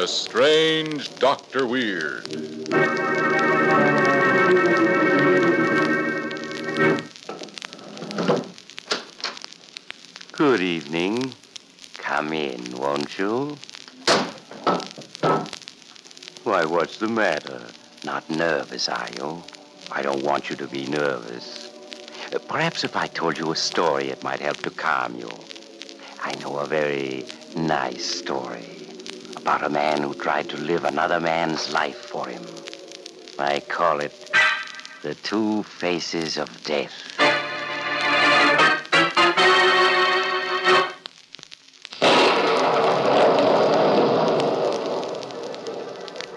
The Strange Dr. Weird. Good evening. Come in, won't you? Why, what's the matter? Not nervous, are you? I don't want you to be nervous. Perhaps if I told you a story, it might help to calm you. I know a very nice story about a man who tried to live another man's life for him. I call it The Two Faces of Death.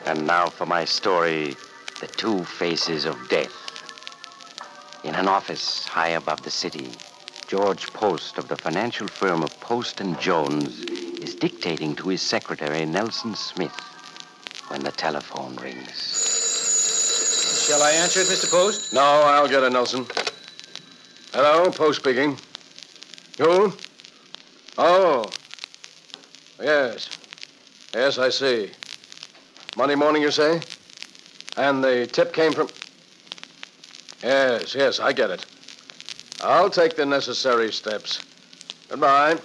And now for my story, The Two Faces of Death. In an office high above the city, George Post of the financial firm of Post & Jones is dictating to his secretary, Nelson Smith, when the telephone rings. Shall I answer it, Mr. Post? No, I'll get it, Nelson. Hello, Post speaking. Who? Oh. Yes. Yes, I see. Monday morning, you say? And the tip came from... Yes, I get it. I'll take the necessary steps. Goodbye.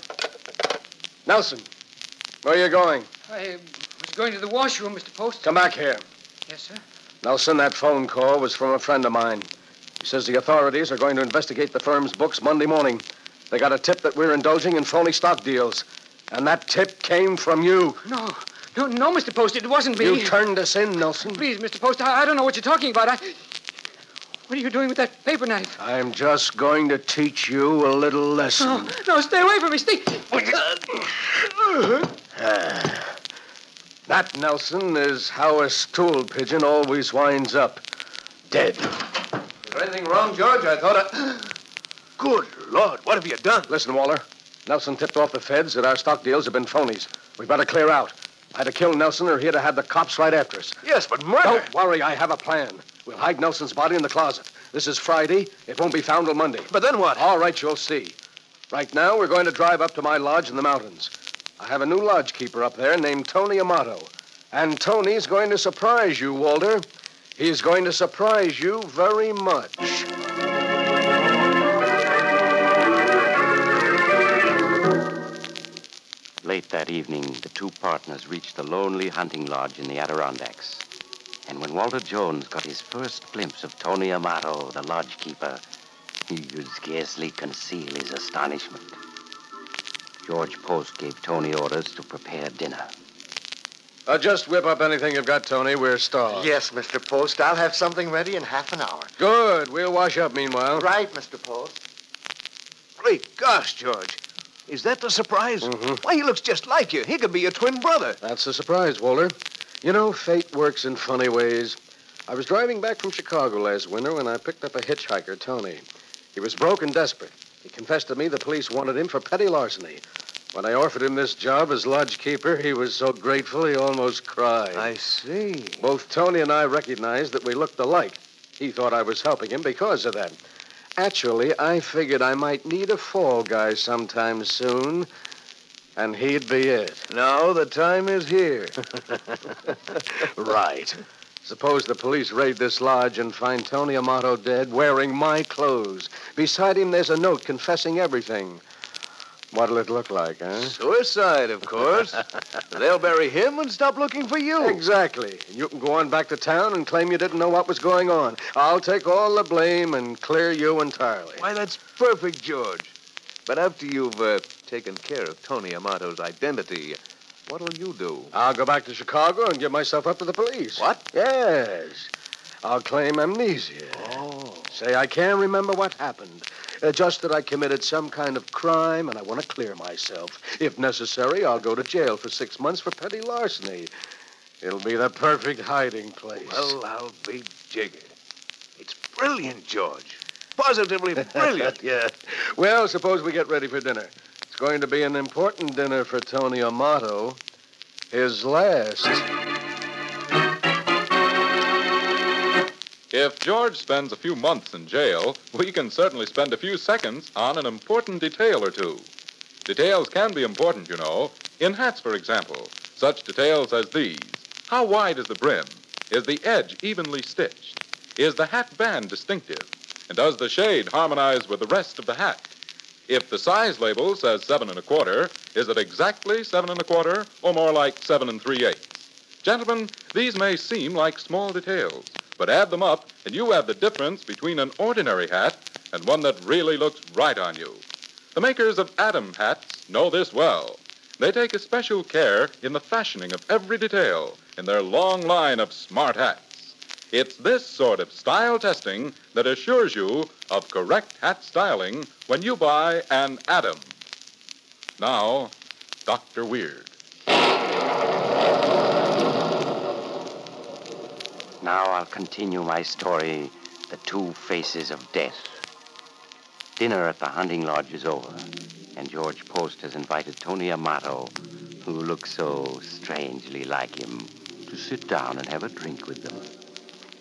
Nelson, where are you going? I was going to the washroom, Mr. Post. Come back here. Yes, sir. Nelson, that phone call was from a friend of mine. He says the authorities are going to investigate the firm's books Monday morning. They got a tip that we're indulging in phony stock deals. And that tip came from you. No, Mr. Post, it wasn't me. You turned us in, Nelson. Please, Mr. Post, I don't know what you're talking about. What are you doing with that paper knife? I'm just going to teach you a little lesson. No, stay away from me, stay. That, Nelson, is how a stool pigeon always winds up. Dead. Is there anything wrong, George? I thought Good Lord, what have you done? Listen, Walter. Nelson tipped off the feds that our stock deals have been phonies. We better clear out. I had to kill Nelson or he'd have had the cops right after us. Yes, but murder... Don't worry, I have a plan. We'll hide Nelson's body in the closet. This is Friday. It won't be found till Monday. But then what? All right, you'll see. Right now, we're going to drive up to my lodge in the mountains. I have a new lodge keeper up there named Tony Amato. And Tony's going to surprise you, Walter. He's going to surprise you very much. Late that evening, the two partners reached the lonely hunting lodge in the Adirondacks. And when Walter Jones got his first glimpse of Tony Amato, the lodge keeper, he could scarcely conceal his astonishment. George Post gave Tony orders to prepare dinner. Just whip up anything you've got, Tony. We're starved. Yes, Mr. Post. I'll have something ready in half an hour. Good. We'll wash up meanwhile. Right, Mr. Post. Great gosh, George. Is that the surprise? Mm-hmm. Why, he looks just like you. He could be your twin brother. That's the surprise, Walter. You know, fate works in funny ways. I was driving back from Chicago last winter when I picked up a hitchhiker, Tony. He was broke and desperate. He confessed to me the police wanted him for petty larceny. When I offered him this job as lodge keeper, he was so grateful he almost cried. I see. Both Tony and I recognized that we looked alike. He thought I was helping him because of that. Actually, I figured I might need a fall guy sometime soon, and he'd be it. No, the time is here. Right. Suppose the police raid this lodge and find Tony Amato dead wearing my clothes. Beside him, there's a note confessing everything. What'll it look like, huh? Suicide, of course. They'll bury him and stop looking for you. Exactly. You can go on back to town and claim you didn't know what was going on. I'll take all the blame and clear you entirely. Why, that's perfect, George. But after you've taken care of Tony Amato's identity, what'll you do? I'll go back to Chicago and give myself up to the police. What? Yes. I'll claim amnesia. Oh. Say I can't remember what happened. Just that I committed some kind of crime and I want to clear myself. If necessary, I'll go to jail for 6 months for petty larceny. It'll be the perfect hiding place. Well, I'll be jiggered. It's brilliant, George. Positively brilliant. Yeah. Well, suppose we get ready for dinner. It's going to be an important dinner for Tony Amato. His last. If George spends a few months in jail, we can certainly spend a few seconds on an important detail or two. Details can be important, you know, in hats, for example, Such details as these. How wide is the brim? Is the edge evenly stitched? Is the hat band distinctive? And does the shade harmonize with the rest of the hat? If the size label says 7 1/4, is it exactly 7 1/4 or more like 7 3/8? Gentlemen, these may seem like small details, but add them up and you have the difference between an ordinary hat and one that really looks right on you. The makers of Adam hats know this well. They take especial care in the fashioning of every detail in their long line of smart hats. It's this sort of style testing that assures you of correct hat styling when you buy an Adam. Now, Dr. Weird. Now I'll continue my story, The Two Faces of Death. Dinner at the hunting lodge is over, and George Post has invited Tony Amato, who looks so strangely like him, to sit down and have a drink with them.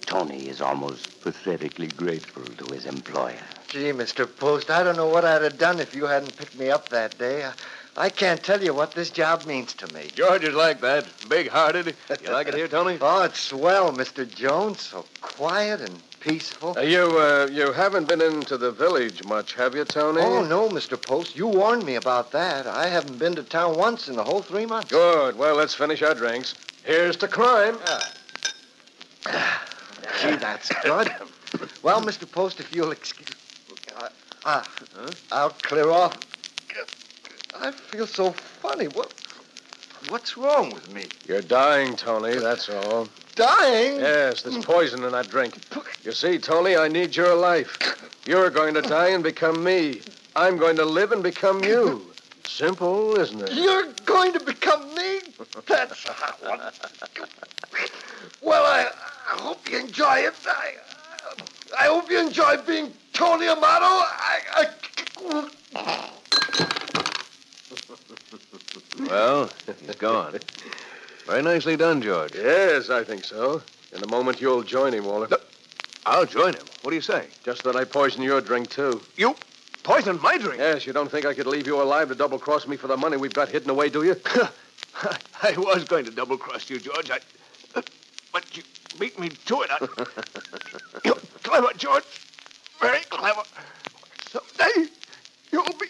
Tony is almost pathetically grateful to his employer. Gee, Mr. Post, I don't know what I'd have done if you hadn't picked me up that day. I can't tell you what this job means to me. George is like that, big-hearted. You like it here, Tony? Oh, it's swell, Mr. Jones. So quiet and peaceful. You haven't been into the village much, have you, Tony? Oh, no, Mr. Post. You warned me about that. I haven't been to town once in the whole 3 months. Good. Well, let's finish our drinks. Here's to crime. Gee, that's good. Well, Mr. Post, if you'll excuse... I'll clear off. I feel so funny. What's wrong with me? You're dying, Tony, that's all. Dying? Yes, there's poison in that drink. You see, Tony, I need your life. You're going to die and become me. I'm going to live and become you. Simple, isn't it? You're going to become me? That's a hot one. Well, I hope you enjoy it. I hope you enjoy being Tony Amato. Well, he's gone. Very nicely done, George. Yes, I think so. In a moment, you'll join him, Walter. I'll join him. What do you say? Just that I poisoned your drink, too. You poisoned my drink? Yes, you don't think I could leave you alive to double-cross me for the money we've got hidden away, do you? I was going to double-cross you, George. But you beat me to it. You're clever, George. Very clever. Someday, you'll be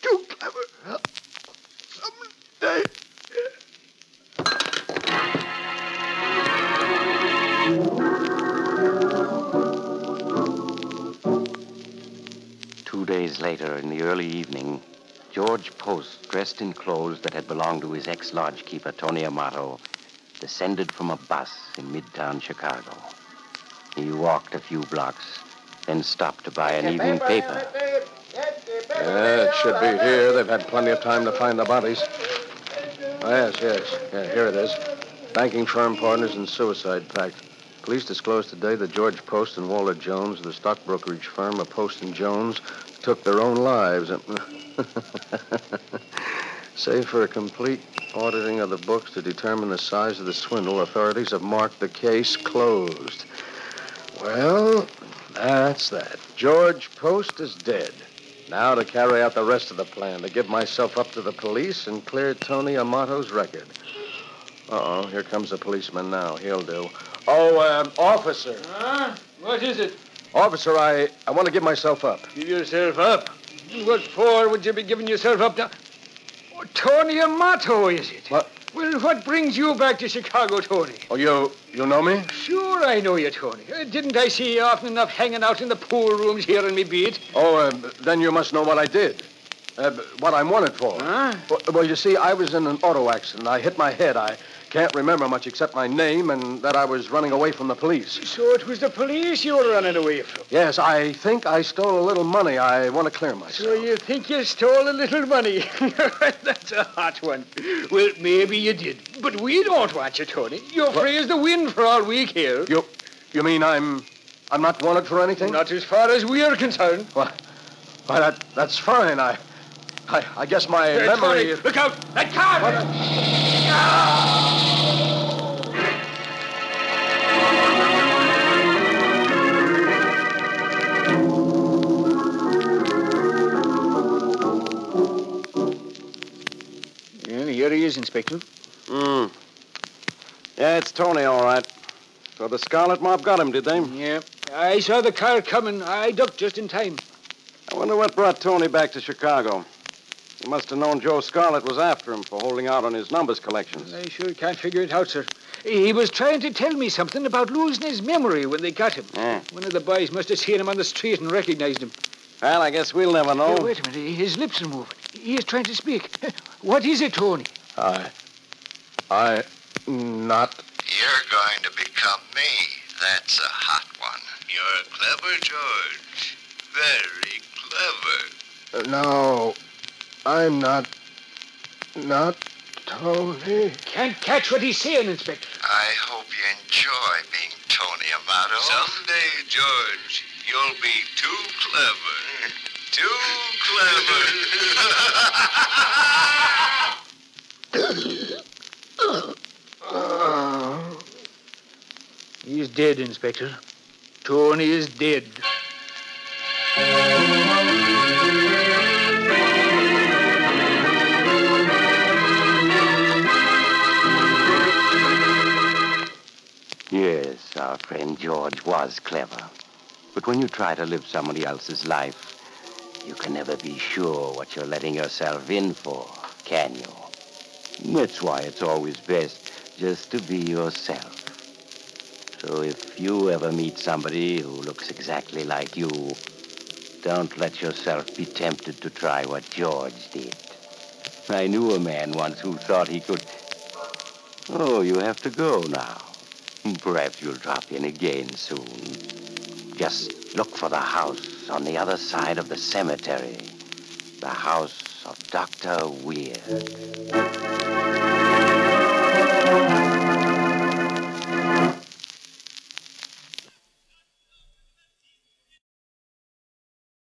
too clever. Someday. 2 days later, in the early evening, George Post, dressed in clothes that had belonged to his ex-lodgekeeper, Tony Amato, descended from a bus in midtown Chicago. He walked a few blocks, then stopped to buy an evening paper. Yeah, it should be here. They've had plenty of time to find the bodies. Oh, yes. Yeah, here it is. Banking firm partners in suicide pact. Police disclosed today that George Post and Walter Jones of the stock brokerage firm of Post and Jones took their own lives. Save for a complete auditing of the books to determine the size of the swindle, authorities have marked the case closed. Well, that's that. George Post is dead. Now to carry out the rest of the plan, to give myself up to the police and clear Tony Amato's record. Uh-oh, here comes a policeman now. He'll do. Oh, officer. Huh? What is it? Officer, I want to give myself up. Give yourself up? What for would you be giving yourself up now? Oh, Tony Amato, is it? What? Well, what brings you back to Chicago, Tony? Oh, you know me? Sure I know you, Tony. Didn't I see you often enough hanging out in the pool rooms here in me beat? Oh, then you must know what I did. What I'm wanted for. Huh? Well, you see, I was in an auto accident. I hit my head. I can't remember much except my name and that I was running away from the police. So it was the police you were running away from? Yes, I think I stole a little money. I want to clear myself. So you think you stole a little money? That's a hot one. Well, maybe you did. But we don't want you, Tony. You're free as the wind for all we care. You mean I'm not wanted for anything? Not as far as we're concerned. Why, that's fine. I guess my Hey, memory... Tony, look out! That car! Well, here he is, Inspector. Yeah, it's Tony, all right. So the Scarlet Mob got him, did they? Yeah. I saw the car coming. I ducked just in time. I wonder what brought Tony back to Chicago. He must have known Joe Scarlet was after him for holding out on his numbers collections. I sure can't figure it out, sir. He was trying to tell me something about losing his memory when they got him. Yeah. One of the boys must have seen him on the street and recognized him. Well, I guess we'll never know. Hey, wait a minute. His lips are moving. He is trying to speak. What is it, Tony? Not. You're going to become me. That's a hot one. You're clever, George. Very clever. No, I'm not Tony. Can't catch what he's saying, Inspector. I hope you enjoy being Tony Amato. Someday, George, you'll be too clever. Too clever. He's dead, Inspector. Tony is dead. Yes, our friend George was clever. But when you try to live somebody else's life, you can never be sure what you're letting yourself in for, can you? That's why it's always best just to be yourself. So if you ever meet somebody who looks exactly like you, don't let yourself be tempted to try what George did. I knew a man once who thought he could... Oh, you have to go now. Perhaps you'll drop in again soon. Just look for the house on the other side of the cemetery. The house of Dr. Weird.